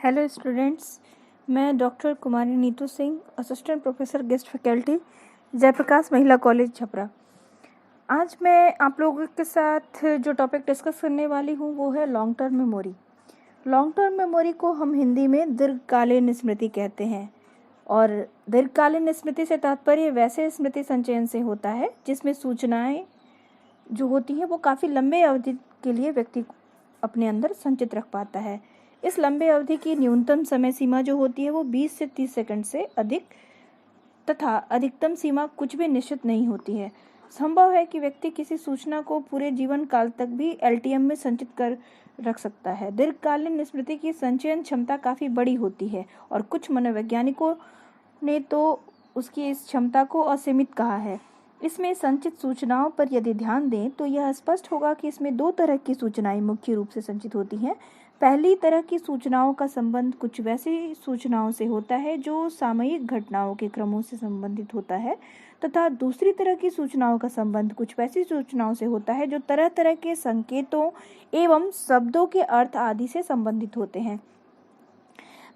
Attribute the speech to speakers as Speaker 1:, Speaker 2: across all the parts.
Speaker 1: Hello students, मैं doctor Kumari Neetu Singh, assistant professor guest faculty, Jayprakash Mahila college Chhapra. आज मैं आप लोगों के साथ जो टॉपिक डिस्कस करने वाली हूँ वो है long term memory. Long term memory को हम हिंदी में दीर्घकालीन स्मृति कहते हैं और दीर्घकालीन स्मृति से तात्पर्य वैसे स्मृति संचयन से होता है जिसमें सूचनाएं जो होती हैं वो काफ़ी लंबे अवधि के लिए व्यक्ति अपने अंदर संचित रख पाता है। इस लंबे अवधि की न्यूनतम समय सीमा जो होती है वो 20 से 30 सेकंड से अधिक तथा अधिकतम सीमा कुछ भी निश्चित नहीं होती है। संभव है कि व्यक्ति किसी सूचना को पूरे जीवन काल तक भी एलटीएम में संचित कर रख सकता है। दीर्घकालीन स्मृति की संचयन क्षमता काफ़ी बड़ी होती है और कुछ मनोवैज्ञानिकों ने तो उसकी इस क्षमता को असीमित कहा है। इसमें संचित सूचनाओं पर यदि ध्यान दें तो यह स्पष्ट होगा कि इसमें दो तरह की सूचनाएं मुख्य रूप से संचित होती हैं। पहली तरह की सूचनाओं का संबंध कुछ वैसी सूचनाओं से होता है जो सामयिक घटनाओं के क्रमों से संबंधित होता है तथा दूसरी तरह की सूचनाओं का संबंध कुछ वैसी सूचनाओं से होता है जो तरह तरह के संकेतों एवं शब्दों के अर्थ आदि से संबंधित होते हैं।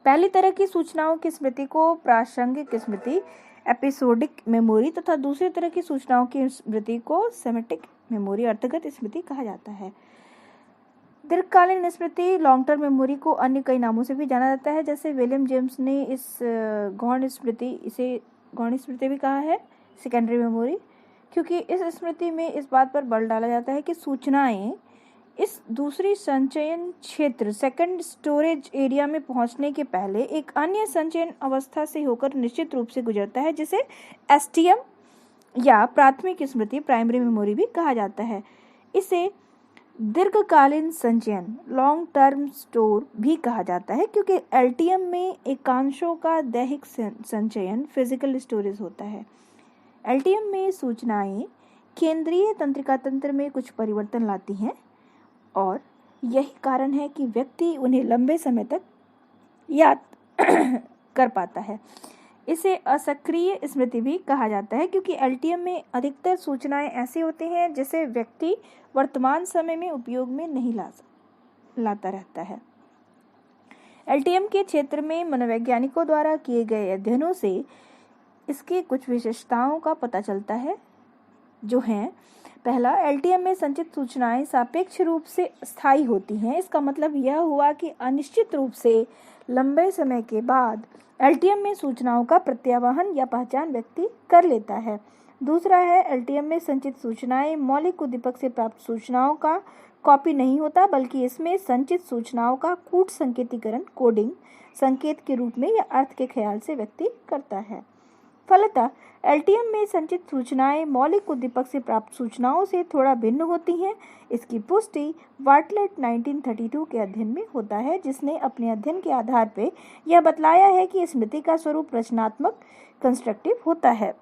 Speaker 1: पहली तरह की सूचनाओं की स्मृति को प्रासंगिक स्मृति एपिसोडिक मेमोरी तथा दूसरी तरह की सूचनाओं की स्मृति को सेमेटिक मेमोरी अर्थगत स्मृति कहा जाता है। दीर्घकालीन स्मृति लॉन्ग टर्म मेमोरी को अन्य कई नामों से भी जाना जाता है, जैसे विलियम जेम्स ने इसे गौण स्मृति भी कहा है, सेकेंडरी मेमोरी, क्योंकि इस स्मृति में इस बात पर बल डाला जाता है कि सूचनाएं इस दूसरी संचयन क्षेत्र सेकंड स्टोरेज एरिया में पहुंचने के पहले एक अन्य संचयन अवस्था से होकर निश्चित रूप से गुजरता है, जिसे एसटीएम या प्राथमिक स्मृति प्राइमरी मेमोरी भी कहा जाता है। इसे दीर्घकालीन संचयन लॉन्ग टर्म स्टोर भी कहा जाता है क्योंकि एलटीएम में एकांशों का दैहिक संचयन फिजिकल स्टोरेज होता है। एलटीएम में सूचनाएं केंद्रीय तंत्रिका तंत्र में कुछ परिवर्तन लाती हैं और यही कारण है कि व्यक्ति उन्हें लंबे समय तक याद कर पाता है। इसे असक्रिय स्मृति भी कहा जाता है क्योंकि एलटीएम में अधिकतर सूचनाएं ऐसी होती हैं जिसे व्यक्ति वर्तमान समय में उपयोग में नहीं लाता रहता है। एलटीएम के क्षेत्र में मनोवैज्ञानिकों द्वारा किए गए अध्ययनों से इसकी कुछ विशेषताओं का पता चलता है, जो हैं: पहला, एलटीएम में संचित सूचनाएं सापेक्ष रूप से स्थायी होती हैं। इसका मतलब यह हुआ कि अनिश्चित रूप से लंबे समय के बाद एलटीएम में सूचनाओं का प्रत्यावाहन या पहचान व्यक्ति कर लेता है। दूसरा है, एलटीएम में संचित सूचनाएं मौलिक उद्दीपक से प्राप्त सूचनाओं का कॉपी नहीं होता, बल्कि इसमें संचित सूचनाओं का कूट संकेतीकरण कोडिंग संकेत के रूप में या अर्थ के ख्याल से व्यक्ति करता है। फलतः एलटीएम में संचित सूचनाएं मौलिक उद्दीपक से प्राप्त सूचनाओं से थोड़ा भिन्न होती हैं। इसकी पुष्टि बार्टलेट 1932 के अध्ययन में होता है, जिसने अपने अध्ययन के आधार पर यह बतलाया है कि स्मृति का स्वरूप रचनात्मक कंस्ट्रक्टिव होता है।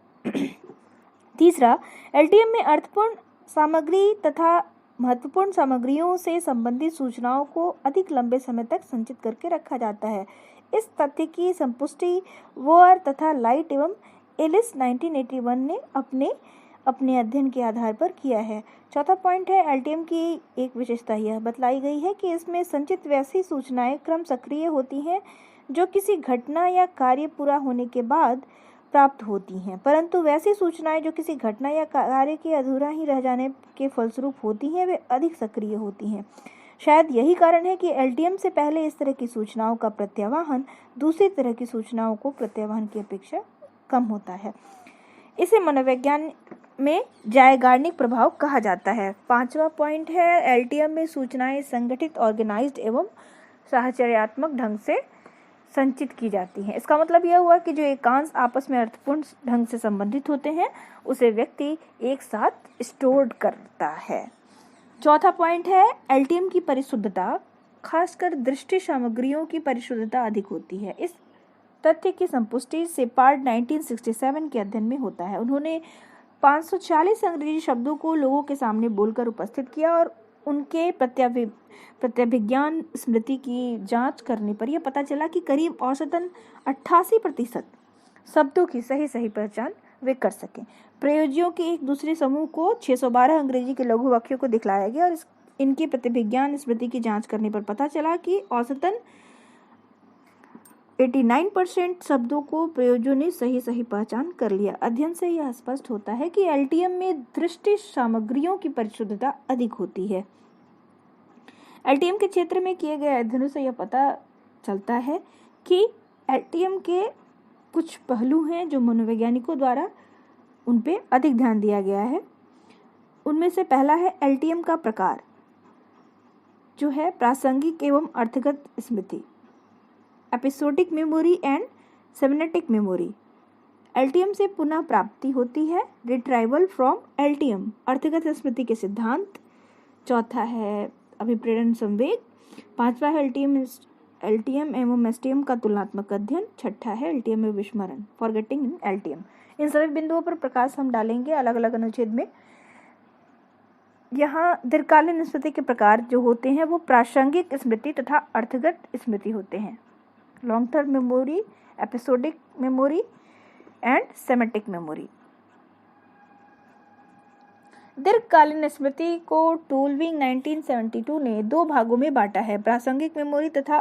Speaker 1: तीसरा, एलटीएम में अर्थपूर्ण सामग्री तथा महत्वपूर्ण सामग्रियों से संबंधित सूचनाओं को अधिक लंबे समय तक संचित करके रखा जाता है। इस तथ्य की संपुष्टि वोअर तथा लाइट एवं एलिस 1981 ने अपने अध्ययन के आधार पर किया है। चौथा पॉइंट है, एलटीएम की एक विशेषता यह बतलाई गई है कि इसमें संचित वैसी सूचनाएं क्रम सक्रिय होती हैं जो किसी घटना या कार्य पूरा होने के बाद प्राप्त होती हैं, परंतु वैसी सूचनाएं जो किसी घटना या कार्य के अधूरा ही रह जाने के फलस्वरूप होती हैं वे अधिक सक्रिय होती हैं। शायद यही कारण है कि एलटीएम से पहले इस तरह की सूचनाओं का प्रत्यावाहन दूसरी तरह की सूचनाओं को प्रत्यावाहन की अपेक्षा कम होता है। इसे मनोविज्ञान में जायगार्निक प्रभाव कहा जाता है। पांचवा पॉइंट है, एलटीएम में सूचनाएं संगठित, ऑर्गेनाइज्ड एवं साहचर्यात्मक ढंग से संचित की जाती हैं। इसका मतलब यह हुआ कि जो एकांश आपस में अर्थपूर्ण ढंग से संबंधित होते हैं उसे व्यक्ति एक साथ स्टोर करता है। चौथा पॉइंट है, एलटीएम की परिशुद्धता, खासकर दृष्टि सामग्रियों की परिशुद्धता अधिक होती है। इस तथ्य की संपुष्टि सेपार्ड 1967 के अध्ययन में होता है। उन्होंने 540 अंग्रेजी शब्दों को लोगों के सामने बोलकर उपस्थित किया और उनके प्रत्यभिज्ञान स्मृति की जांच करने पर यह पता चला कि करीब औसतन 88% शब्दों की सही पहचान वे कर सकें। प्रयोज्यों के एक दूसरे समूह को 612 अंग्रेजी के लघु वाक्यों को दिखलाया गया और इनकी प्रतिभिज्ञान स्मृति की जांच करने पर पता चला कि औसतन 89% शब्दों को प्रयोजों ने सही पहचान कर लिया। अध्ययन से यह स्पष्ट होता है कि एलटीएम में दृष्टि सामग्रियों की परिशुद्धता अधिक होती है। एलटीएम के क्षेत्र में किए गए अध्ययनों से यह पता चलता है कि एलटीएम के कुछ पहलू हैं जो मनोवैज्ञानिकों द्वारा उन पे अधिक ध्यान दिया गया है। उनमें से पहला है एलटीएम का प्रकार, जो है प्रासंगिक एवं अर्थगत स्मृति, episodic memory and synaptic memory. LTM से पुनः प्राप्ति होती है, रिट्राइवल फ्रॉम एलटीएम, अर्थगत स्मृति के सिद्धांत। चौथा है अभिप्रेरण संवेग। पांचवा है एलटीएम एवं एसटीएम का तुलनात्मक अध्ययन। छठा है एलटीएम में विस्मरण, फॉरगेटिंग इन एलटीएम। इन सभी बिंदुओं पर प्रकाश हम डालेंगे अलग अलग अनुच्छेद में। यहाँ दीर्घकालीन स्मृति के प्रकार जो होते हैं वो प्रासंगिक स्मृति तथा अर्थगत स्मृति होते हैं। Long term memory, episodic memory and synaptic memory. दीर्घकालीन स्मृति को टूलविंग 1972 ने 2 भागों में बांटा है, प्रासंगिक मेमोरी तथा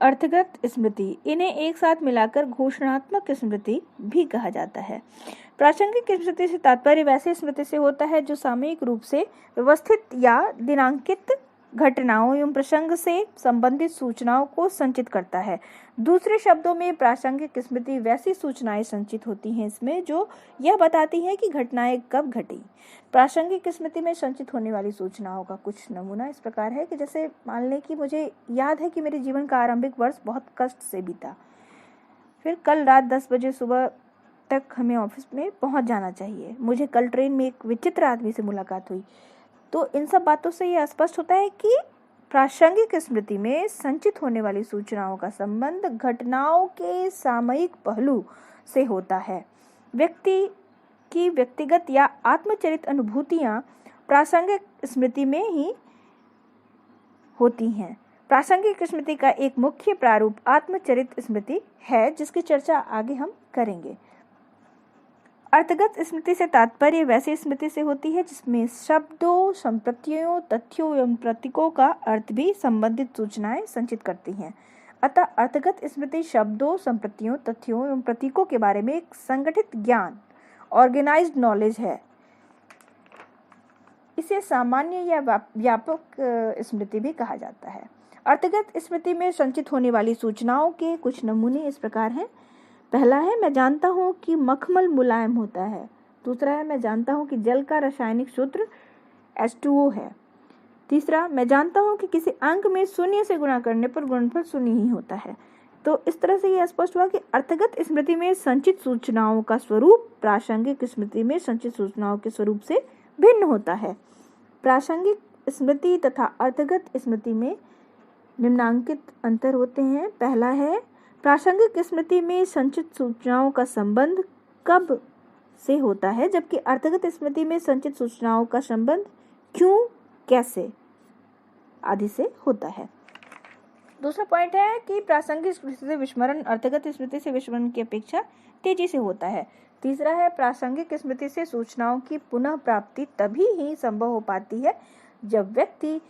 Speaker 1: अर्थगत स्मृति। इन्हें एक साथ मिलाकर घोषणात्मक स्मृति भी कहा जाता है। प्रासंगिक स्मृति से तात्पर्य वैसे स्मृति से होता है जो सामयिक रूप से व्यवस्थित या दिनांकित घटनाओं एवं प्रसंग से संबंधित सूचनाओं को संचित करता है। दूसरे शब्दों में प्रासंगिक स्मृति वैसी सूचनाएं संचित होती हैं इसमें जो यह बताती हैं कि घटनाएं कब घटी। प्रासंगिक स्मृति में संचित होने वाली सूचनाओं का कुछ नमूना इस प्रकार है कि जैसे मान लें कि मुझे याद है कि मेरे जीवन का आरंभिक वर्ष बहुत कष्ट से बीता, फिर कल रात 10 बजे सुबह तक हमें ऑफिस में पहुंच जाना चाहिए, मुझे कल ट्रेन में एक विचित्र आदमी से मुलाकात हुई। तो इन सब बातों से यह स्पष्ट होता है कि प्रासंगिक स्मृति में संचित होने वाली सूचनाओं का संबंध घटनाओं के सामयिक पहलू से होता है। व्यक्ति की व्यक्तिगत या आत्मचरित अनुभूतियां प्रासंगिक स्मृति में ही होती हैं। प्रासंगिक स्मृति का एक मुख्य प्रारूप आत्मचरित स्मृति है जिसकी चर्चा आगे हम करेंगे। अर्थगत स्मृति से तात्पर्य वैसी स्मृति से होती है जिसमें शब्दों, संप्रतियों, तथ्यों एवं प्रतीकों का अर्थ भी संबंधित सूचनाएं संचित करती हैं। अतः अर्थगत स्मृति शब्दों, संप्रतियों, तथ्यों एवं प्रतीकों के बारे में एक संगठित ज्ञान, ऑर्गेनाइज्ड नॉलेज है। इसे सामान्य या व्यापक स्मृति भी कहा जाता है। अर्थगत स्मृति में संचित होने वाली सूचनाओं के कुछ नमूने इस प्रकार हैं। पहला है मैं जानता हूँ कि मखमल मुलायम होता है। दूसरा है मैं जानता हूँ कि जल का रासायनिक सूत्र H2O है। तीसरा मैं जानता हूँ कि किसी अंक में 0 से गुणा करने पर गुणनफल 0 ही होता है। तो इस तरह से यह स्पष्ट हुआ कि अर्थगत स्मृति में संचित सूचनाओं का स्वरूप प्रासंगिक स्मृति में संचित सूचनाओं के स्वरूप से भिन्न होता है। प्रासंगिक स्मृति तथा अर्थगत स्मृति में निम्नांकित अंतर होते हैं। पहला है प्रासंगिक स्मृति में संचित सूचनाओं का संबंध कब से होता है, जबकि अर्थगत स्मृति में संचित सूचनाओं का संबंध क्यों, कैसे आदि से होता है। दूसरा पॉइंट है कि प्रासंगिक स्मृति से विस्मरण अर्थगत स्मृति से विस्मरण की अपेक्षा तेजी से होता है। तीसरा है प्रासंगिक स्मृति से सूचनाओं की पुनः प्राप्ति तभी ही संभव हो पाती है जब व्यक्ति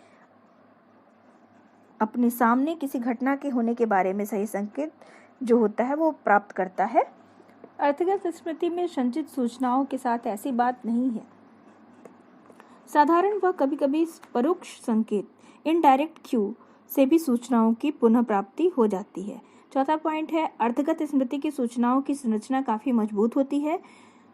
Speaker 1: अपने सामने किसी घटना के होने के बारे में सही संकेत जो होता है वो प्राप्त करता है। अर्थगत स्मृति में संचित सूचनाओं के साथ ऐसी बात नहीं है। साधारण व कभी-कभी परोक्ष संकेत, इनडायरेक्ट क्यू से भी सूचनाओं की पुनः प्राप्ति हो जाती है। चौथा पॉइंट है अर्थगत स्मृति की सूचनाओं की संरचना काफी मजबूत होती है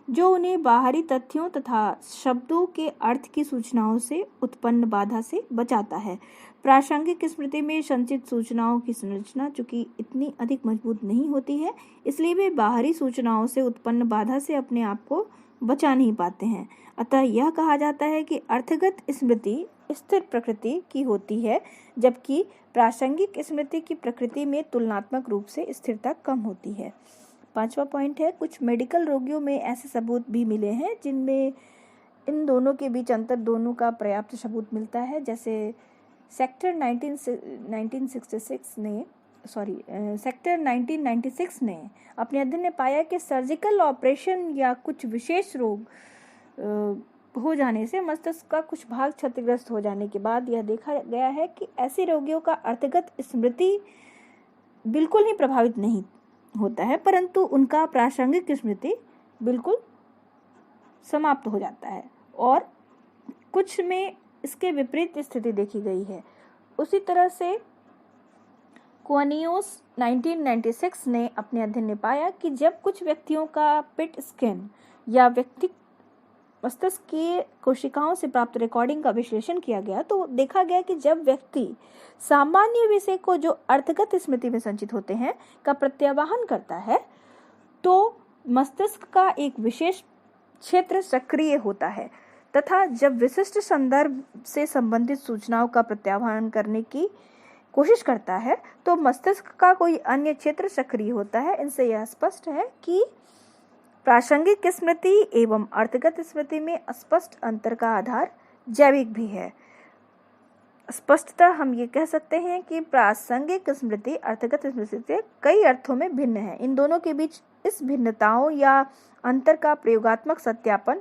Speaker 1: जो उन्हें बाहरी तथ्यों तथा शब्दों के अर्थ की सूचनाओं से उत्पन्न बाधा से बचाता है। प्रासंगिक स्मृति में संचित सूचनाओं की संरचना चूंकि इतनी अधिक मजबूत नहीं होती है, इसलिए वे बाहरी सूचनाओं से उत्पन्न बाधा से अपने आप को बचा नहीं पाते हैं। अतः यह कहा जाता है कि अर्थगत स्मृति स्थिर प्रकृति की होती है, जबकि प्रासंगिक स्मृति की प्रकृति में तुलनात्मक रूप से स्थिरता कम होती है। पांचवा पॉइंट है कुछ मेडिकल रोगियों में ऐसे सबूत भी मिले हैं जिनमें इन दोनों के बीच अंतर दोनों का पर्याप्त सबूत मिलता है। जैसे सेक्टर 1996 ने अपने अध्ययन में पाया कि सर्जिकल ऑपरेशन या कुछ विशेष रोग हो जाने से मस्तिष्क का कुछ भाग क्षतिग्रस्त हो जाने के बाद यह देखा गया है कि ऐसे रोगियों का अर्थगत स्मृति बिल्कुल ही प्रभावित नहीं होता है, परंतु उनका प्रासंगिक स्मृति बिल्कुल समाप्त हो जाता है और कुछ में इसके विपरीत स्थिति देखी गई है। उसी तरह से क्वानियोस 1996 ने अपने अध्ययन में पाया कि जब कुछ व्यक्तियों का पेट स्कैन या व्यक्ति मस्तिष्क की कोशिकाओं से प्राप्त रिकॉर्डिंग का विश्लेषण किया गया तो देखा गया कि जब व्यक्ति सामान्य विषय को जो अर्थगत स्मृति में संचित होते हैं का प्रत्यावाहन करता है तो मस्तिष्क का एक विशेष क्षेत्र सक्रिय होता है तथा जब विशिष्ट संदर्भ से संबंधित सूचनाओं का प्रत्यावाहन करने की कोशिश करता है तो मस्तिष्क का कोई अन्य क्षेत्र सक्रिय होता है। इनसे यह स्पष्ट है कि प्रासंगिक स्मृति एवं अर्थगत स्मृति में स्पष्ट अंतर का आधार जैविक भी है। स्पष्टतः हम ये कह सकते हैं कि प्रासंगिक स्मृति अर्थगत स्मृति से कई अर्थों में भिन्न है। इन दोनों के बीच इस भिन्नताओं या अंतर का प्रयोगात्मक सत्यापन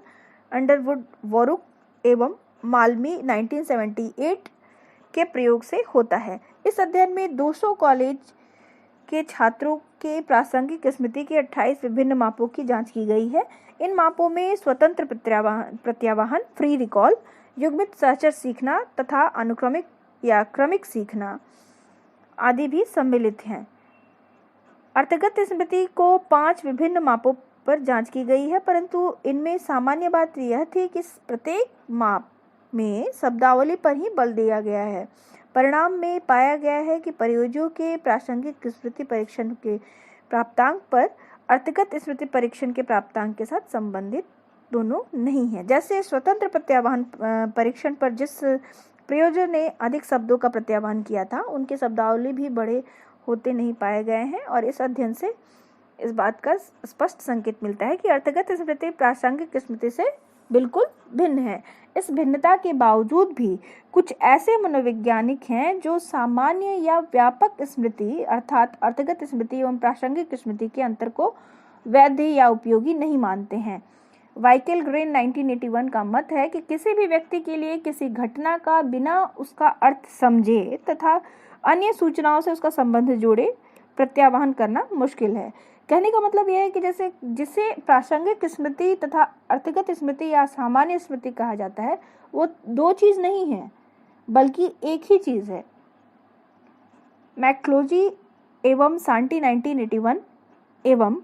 Speaker 1: अंडरवुड, वोरुक एवं माल्मी 1978 के प्रयोग से होता है। इस अध्ययन में 200 कॉलेज के छात्रों के प्रासंगिक स्मृति के 28 विभिन्न मापों की जांच की गई है। इन मापों में स्वतंत्र प्रत्यावाहन, फ्री रिकॉल, युग्मित सहचर सीखना तथा अनुक्रमिक या क्रमिक सीखना आदि भी सम्मिलित हैं। अर्थगत स्मृति को 5 विभिन्न मापों पर जांच की गई है, परंतु इनमें सामान्य बात यह थी कि प्रत्येक माप में शब्दावली पर ही बल दिया गया है। परिणाम में पाया गया है कि परियोजों के प्रासंगिक स्मृति परीक्षण के प्राप्तांक पर अर्थगत स्मृति परीक्षण के प्राप्तांक के साथ संबंधित दोनों नहीं है। जैसे स्वतंत्र प्रत्यावाहन परीक्षण पर जिस प्रयोजन ने अधिक शब्दों का प्रत्यावाहन किया था उनके शब्दावली भी बड़े होते नहीं पाए गए हैं और इस अध्ययन से इस बात का स्पष्ट संकेत मिलता है कि अर्थगत स्मृति प्रासंगिक स्मृति से बिल्कुल भिन्न है। इस भिन्नता के बावजूद भी कुछ ऐसे मनोवैज्ञानिक हैं जो सामान्य या व्यापक स्मृति अर्थात अर्थगत स्मृति एवं प्रासंगिक स्मृति के अंतर को वैध या उपयोगी नहीं मानते हैं। वाइकेल ग्रेन 1981 का मत है कि किसी भी व्यक्ति के लिए किसी घटना का बिना उसका अर्थ समझे तथा अन्य सूचनाओं से उसका संबंध जोड़े प्रत्यावाहन करना मुश्किल है। कहने का मतलब यह है कि जैसे जिसे प्रासंगिक स्मृति तथा अर्थगत स्मृति या सामान्य स्मृति कहा जाता है वो 2 चीज नहीं है बल्कि एक ही चीज है। मैक्लोजी एवं सांटी 1981 एवं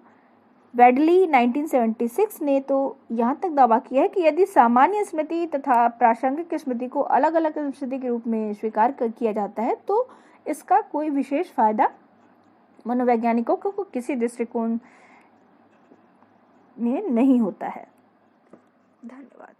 Speaker 1: वेडली 1976 ने तो यहाँ तक दावा किया है कि यदि सामान्य स्मृति तथा प्रासंगिक स्मृति को अलग अलग स्मृति के रूप में स्वीकार किया जाता है तो इसका कोई विशेष फायदा मनोवैज्ञानिकों को किसी दृष्टिकोण में नहीं होता है। धन्यवाद।